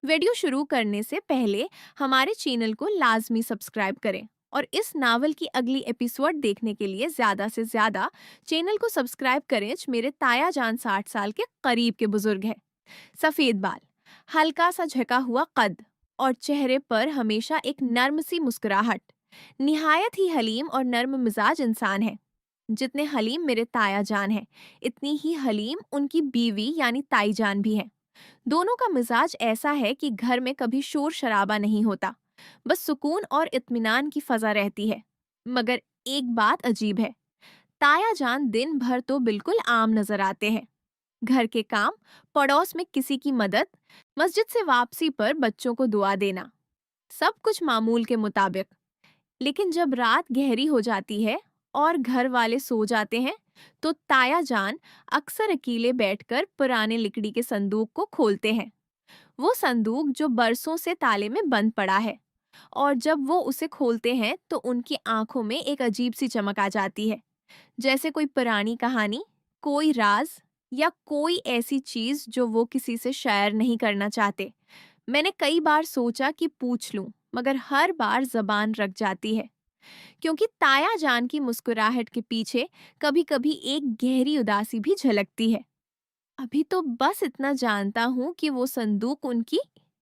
Video शुरू करने से पहले हमारे चैनल को लाजमी सब्सक्राइब करें और इस नावल की अगली एपिसोड देखने के लिए ज्यादा से ज्यादा चैनल को सब्सक्राइब करें। मेरे ताया जान 60 साल के करीब के बुजुर्ग हैं। सफेद बाल, हल्का सा झुका हुआ कद और चेहरे पर हमेशा एक नर्म सी मुस्कुराहट। निहायत ही हलीम और नर्म मिजाज इंसान है। जितने हलीम मेरे ताया जान हैं, इतनी ही हलीम उनकी बीवी यानी ताई जान भी है। दोनों का मिजाज ऐसा है कि घर में कभी शोर शराबा नहीं होता, बस सुकून और इत्मीनान की फजा रहती है। मगर एक बात अजीब है, ताया जान दिन भर तो बिल्कुल आम नजर आते हैं। घर के काम, पड़ोस में किसी की मदद, मस्जिद से वापसी पर बच्चों को दुआ देना, सब कुछ मामूल के मुताबिक। लेकिन जब रात गहरी हो जाती है और घर वाले सो जाते हैं, तो ताया जान अक्सर अकेले बैठकर पुराने लकड़ी के संदूक को खोलते हैं। वो संदूक जो बरसों से ताले में बंद पड़ा है, और जब वो उसे खोलते हैं तो उनकी आंखों में एक अजीब सी चमक आ जाती है, जैसे कोई पुरानी कहानी, कोई राज या कोई ऐसी चीज जो वो किसी से शेयर नहीं करना चाहते। मैंने कई बार सोचा कि पूछ लूं, मगर हर बार जबान रख जाती है, क्योंकि ताया जान की मुस्कुराहट के पीछे कभी-कभी एक गहरी उदासी भी झलकती है। अभी तो बस इतना जानता हूँ कि वो संदूक उनकी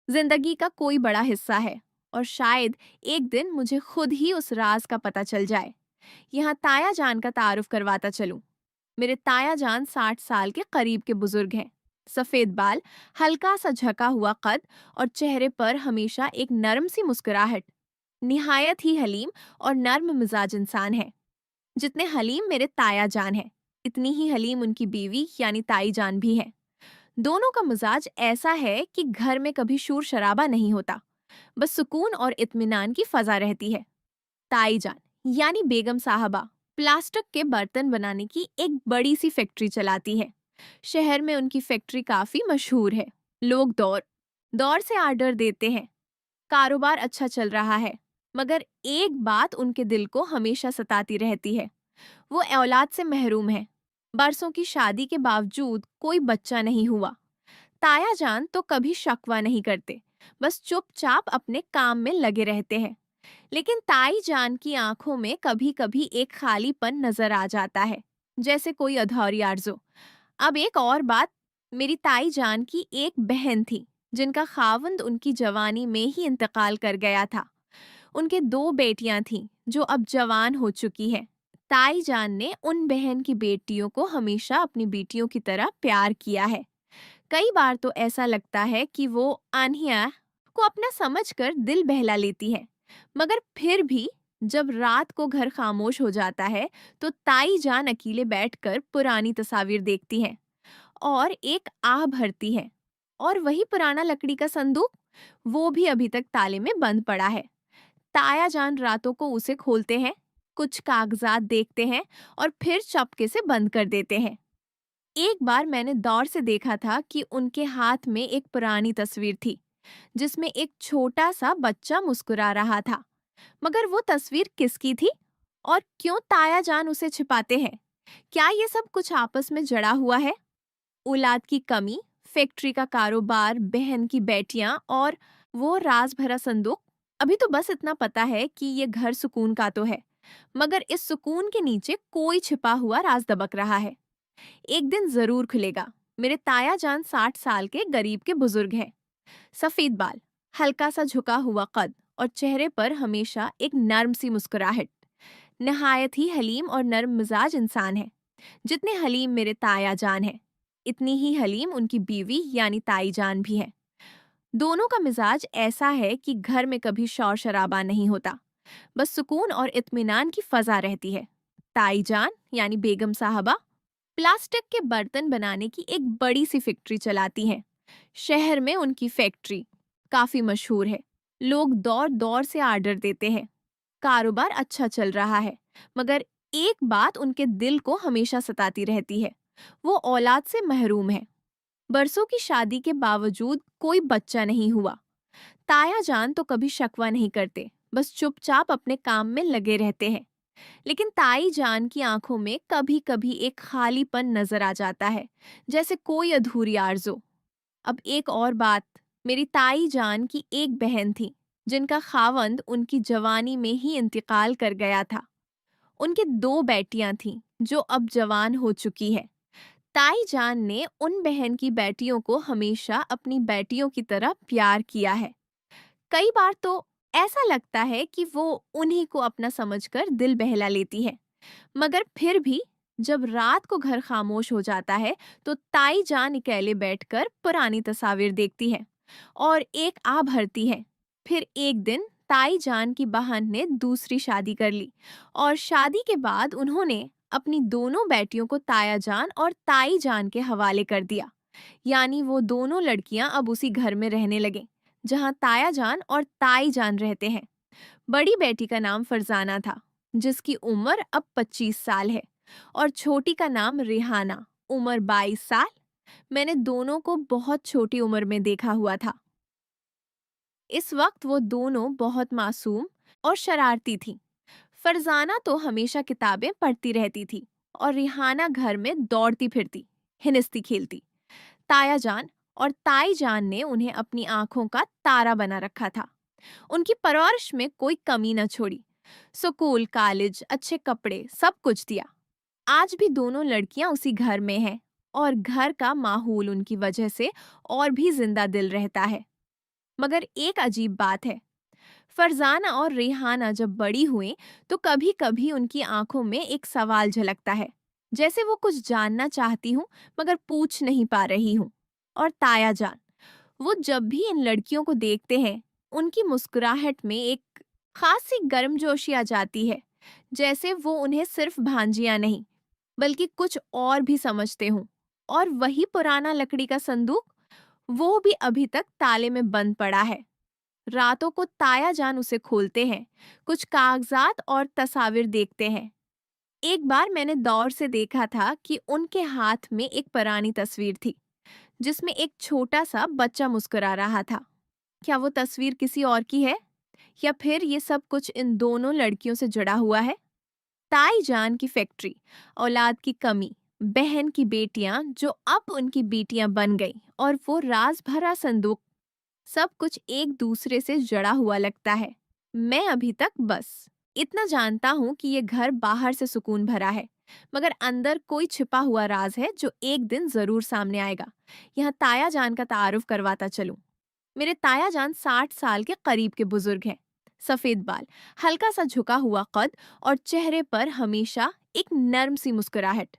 जिंदगी का कोई बड़ा हिस्सा है, और शायद एक दिन मुझे खुद ही उस राज का पता चल जाए। यहाँ ताया जान का तारुफ करवाता चलूं। मेरे ताया जान 60 साल के करीब के बुजुर्ग हैं। सफेद बाल, हल्का सा झका हुआ कद और चेहरे पर हमेशा एक नरम सी मुस्कुराहट। निहायत ही हलीम और नर्म मिजाज इंसान है। जितने हलीम मेरे ताया जान हैं, इतनी ही हलीम उनकी बीवी यानी ताई जान भी है। दोनों का मिजाज ऐसा है कि घर में कभी शोर शराबा नहीं होता, बस सुकून और इत्मीनान की फजा रहती है। ताई जान यानी बेगम साहबा प्लास्टिक के बर्तन बनाने की एक बड़ी सी फैक्ट्री चलाती है। शहर में उनकी फैक्ट्री काफी मशहूर है। लोग दौर दौर से आर्डर देते हैं। कारोबार अच्छा चल रहा है, मगर एक बात उनके दिल को हमेशा सताती रहती है। वो औलाद से महरूम है। बरसों की शादी के बावजूद कोई बच्चा नहीं हुआ। ताया जान तो कभी शकवा नहीं करते, बस चुपचाप अपने काम में लगे रहते हैं। लेकिन ताई जान की आंखों में कभी कभी एक खालीपन नजर आ जाता है, जैसे कोई अधूरी आरज़ू। अब एक और बात, मेरी ताई जान की एक बहन थी, जिनका खावंद उनकी जवानी में ही इंतकाल कर गया था। उनके दो बेटियां थीं, जो अब जवान हो चुकी हैं। ताई जान ने उन बहन की बेटियों को हमेशा अपनी बेटियों की तरह प्यार किया है। कई बार तो ऐसा लगता है कि वो आन्हिया को अपना समझकर दिल बहला लेती है। मगर फिर भी जब रात को घर खामोश हो जाता है, तो ताई जान अकेले बैठकर पुरानी तस्वीर देखती हैं और एक आह भरती है। और वही पुराना लकड़ी का संदूक, वो भी अभी तक ताले में बंद पड़ा है। ताया जान रातों को उसे खोलते हैं, कुछ कागजात देखते हैं और फिर चपके से बंद कर देते हैं। एक बार मैंने दौर से देखा था कि उनके हाथ में एक पुरानी तस्वीर थी, जिसमें एक छोटा सा बच्चा मुस्कुरा रहा था। मगर वो तस्वीर किसकी थी और क्यों ताया जान उसे छिपाते हैं? क्या ये सब कुछ आपस में जड़ा हुआ है? औलाद की कमी, फैक्ट्री का कारोबार, बहन की बेटियां और वो राज भरा संदूक। अभी तो बस इतना पता है कि ये घर सुकून का तो है, मगर इस सुकून के नीचे कोई छिपा हुआ राज दबक रहा है। एक दिन जरूर खुलेगा। मेरे ताया जान 60 साल के गरीब के बुजुर्ग हैं। सफेद बाल, हल्का सा झुका हुआ कद और चेहरे पर हमेशा एक नर्म सी मुस्कुराहट। नहायत ही हलीम और नर्म मिजाज इंसान है। जितने हलीम मेरे ताया जान हैं, इतनी ही हलीम उनकी बीवी यानी ताई जान भी है। दोनों का मिजाज ऐसा है कि घर में कभी शौर शराबा नहीं होता, बस सुकून और इत्मीनान की फजा रहती है। ताई जान यानी बेगम साहबा प्लास्टिक के बर्तन बनाने की एक बड़ी सी फैक्ट्री चलाती हैं। शहर में उनकी फैक्ट्री काफी मशहूर है। लोग दौर दौर से आर्डर देते हैं। कारोबार अच्छा चल रहा है, मगर एक बात उनके दिल को हमेशा सताती रहती है। वो औलाद से महरूम है। बरसों की शादी के बावजूद कोई बच्चा नहीं हुआ। ताया जान तो कभी शकवा नहीं करते, बस चुपचाप अपने काम में लगे रहते हैं। लेकिन ताई जान की आंखों में कभी कभी एक खालीपन नजर आ जाता है, जैसे कोई अधूरी आरज़ू। अब एक और बात, मेरी ताई जान की एक बहन थी जिनका खावंद उनकी जवानी में ही इंतकाल कर गया था। उनके दो बेटियां थीं जो अब जवान हो चुकी है। ताई जान ने उन बहन की बेटियों को हमेशा अपनी बेटियों की तरह प्यार किया है। कई बार तो ऐसा लगता है कि वो उन्हीं को अपना समझकर दिल बहला लेती है। मगर फिर भी जब रात को घर खामोश हो जाता है तो ताई जान अकेले बैठकर पुरानी तस्वीर देखती है और एक आ भरती है। फिर एक दिन ताई जान की बहन ने दूसरी शादी कर ली और शादी के बाद उन्होंने अपनी दोनों बेटियों को ताया जान और ताई जान के हवाले कर दिया। यानी वो दोनों लड़कियां अब उसी घर में रहने लगे जहां ताया जान और ताई जान रहते हैं। बड़ी बेटी का नाम फरजाना था, जिसकी उम्र अब 25 साल है, और छोटी का नाम रिहाना, उम्र 22 साल। मैंने दोनों को बहुत छोटी उम्र में देखा हुआ था। इस वक्त वो दोनों बहुत मासूम और शरारती थीं। फरजाना तो हमेशा किताबें पढ़ती रहती थी और रिहाना घर में दौड़ती फिरती, हिनिस्ती खेलती। ताया जान और ताई जान ने उन्हें अपनी आंखों का तारा बना रखा था। उनकी परवरिश में कोई कमी न छोड़ी। स्कूल, कॉलेज, अच्छे कपड़े, सब कुछ दिया। आज भी दोनों लड़कियां उसी घर में हैं और घर का माहौल उनकी वजह से और भी जिंदा दिल रहता है। मगर एक अजीब बात है, फरजाना और रेहाना जब बड़ी हुई तो कभी कभी उनकी आंखों में एक सवाल झलकता है, जैसे वो कुछ जानना चाहती हूँ मगर पूछ नहीं पा रही हूँ। और ताया जान, वो जब भी इन लड़कियों को देखते हैं, उनकी मुस्कुराहट में एक खास सी गर्मजोशी आ जाती है, जैसे वो उन्हें सिर्फ भांजियां नहीं बल्कि कुछ और भी समझते हों। और वही पुराना लकड़ी का संदूक, वो भी अभी तक ताले में बंद पड़ा है। रातों को ताया जान उसे खोलते हैं, कुछ कागजात और तस्वीर देखते हैं। एक बार मैंने दौर से देखा था कि उनके हाथ में एक पुरानी तस्वीर थी जिसमें एक छोटा सा बच्चा मुस्कुरा रहा था। क्या वो तस्वीर किसी और की है या फिर ये सब कुछ इन दोनों लड़कियों से जुड़ा हुआ है? ताई जान की फैक्ट्री, औलाद की कमी, बहन की बेटियां जो अब उनकी बेटियां बन गई, और वो राज भरा संदूक, सब कुछ एक दूसरे से जड़ा हुआ लगता है। मैं अभी तक बस इतना जानता हूँ कि ये घर बाहर से सुकून भरा है, मगर अंदर कोई छिपा हुआ राज है जो एक दिन जरूर सामने आएगा। यहाँ ताया जान का तारुफ करवाता चलूं। मेरे ताया जान 60 साल के करीब के बुजुर्ग हैं। सफेद बाल, हल्का सा झुका हुआ कद और चेहरे पर हमेशा एक नर्म सी मुस्कुराहट।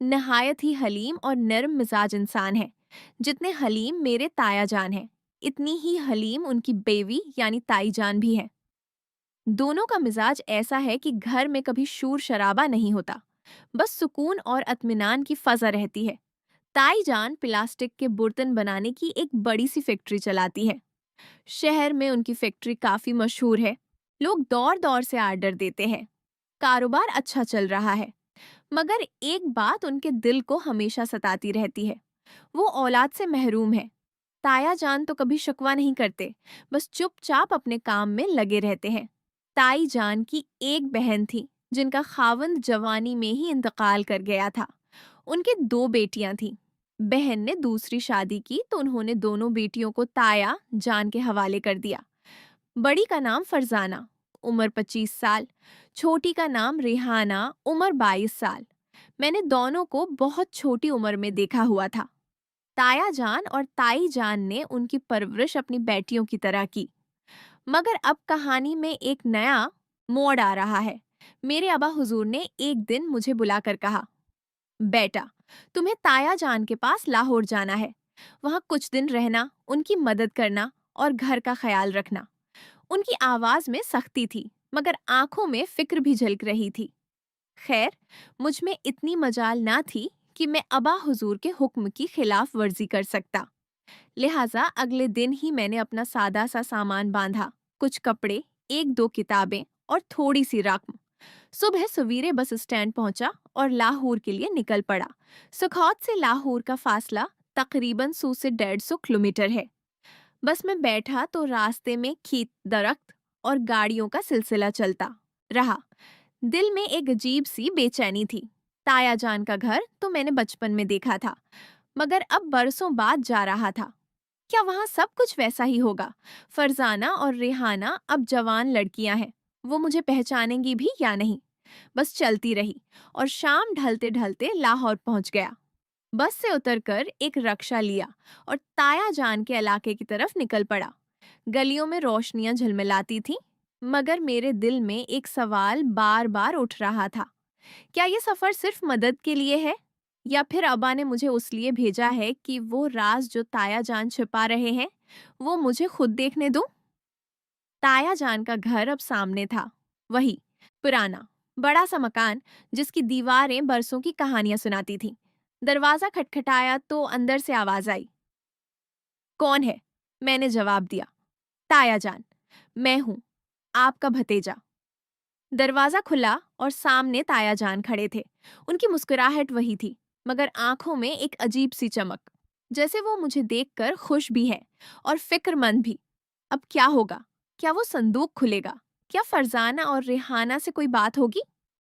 नहायत ही हलीम और नर्म मिजाज इंसान है। जितने हलीम मेरे ताया जान हैं, इतनी ही हलीम उनकी बेवी यानी ताई जान भी है। दोनों का मिजाज ऐसा है कि घर में कभी शूर शराबा नहीं होता, बस सुकून और इत्मीनान की फजा रहती है। ताई जान प्लास्टिक के बर्तन बनाने की एक बड़ी सी फैक्ट्री चलाती है। शहर में उनकी फैक्ट्री काफी मशहूर है। लोग दौर दौर से आर्डर देते हैं। कारोबार अच्छा चल रहा है। मगर एक बात उनके दिल को हमेशा सताती रहती है, वो औलाद से महरूम है। ताया जान तो कभी शिकवा नहीं करते, बस चुपचाप अपने काम में लगे रहते हैं। ताई जान की एक बहन थी जिनका खावंद जवानी में ही इंतकाल कर गया था। उनके दो बेटियां थीं। बहन ने दूसरी शादी की तो उन्होंने दोनों बेटियों को ताया जान के हवाले कर दिया। बड़ी का नाम फरजाना, उम्र 25 साल। छोटी का नाम रेहाना, उम्र 22 साल। मैंने दोनों को बहुत छोटी उम्र में देखा हुआ था। ताया जान और ताई जान ने उनकी परवरिश अपनी बेटियों की तरह की। मगर अब कहानी में एक नया मोड़ आ रहा है। मेरे अबा हुजूर ने एक दिन मुझे बुलाकर कहा, बेटा, तुम्हें ताया जान के पास लाहौर जाना है। वहां कुछ दिन रहना, उनकी मदद करना और घर का ख्याल रखना। उनकी आवाज में सख्ती थी, मगर आंखों में फिक्र भी झलक रही थी। खैर, मुझ में इतनी मजाल ना थी कि मैं अबा हुजूर के हुक्म की खिलाफ वर्जी कर सकता। लिहाजा अगले दिन ही मैंने अपना सादा सा सामान बांधा, कुछ कपड़े, एक दो किताबें और थोड़ी सी रकम। सुबह सवेरे बस स्टैंड पहुंचा और लाहौर के लिए निकल पड़ा। सुखौत से लाहौर का फासला तकरीबन 100 से 150 किलोमीटर है। बस में बैठा तो रास्ते में खेत, दरख्त और गाड़ियों का सिलसिला चलता रहा। दिल में एक अजीब सी बेचैनी थी। ताया जान का घर तो मैंने बचपन में देखा था, मगर अब बरसों बाद जा रहा था। क्या वहाँ सब कुछ वैसा ही होगा? फरजाना और रेहाना अब जवान लड़कियां हैं। वो मुझे पहचानेंगी भी या नहीं? बस चलती रही और शाम ढलते ढलते लाहौर पहुंच गया। बस से उतरकर एक रक्शा लिया और ताया जान के इलाके की तरफ निकल पड़ा। गलियों में रोशनियां झलमिलाती थीं, मगर मेरे दिल में एक सवाल बार बार उठ रहा था। क्या ये सफर सिर्फ मदद के लिए है, या फिर अब्बा ने मुझे उस लिए भेजा है कि वो राज जो ताया जान छिपा रहे हैं वो मुझे खुद देखने दूं? ताया जान का घर अब सामने था। वही पुराना बड़ा सा मकान जिसकी दीवारें बरसों की कहानियां सुनाती थीं। दरवाजा खटखटाया तो अंदर से आवाज आई। कौन है? मैंने जवाब दिया। ताया जान, मैं हूं, आपका भतीजा। दरवाजा खुला और सामने ताया जान खड़े थे। उनकी मुस्कुराहट वही थी, मगर आंखों में एक अजीब सी चमक, जैसे वो मुझे देखकर खुश भी है और फिक्रमंद भी। अब क्या होगा? क्या वो संदूक खुलेगा? क्या फरजाना और रेहाना से कोई बात होगी?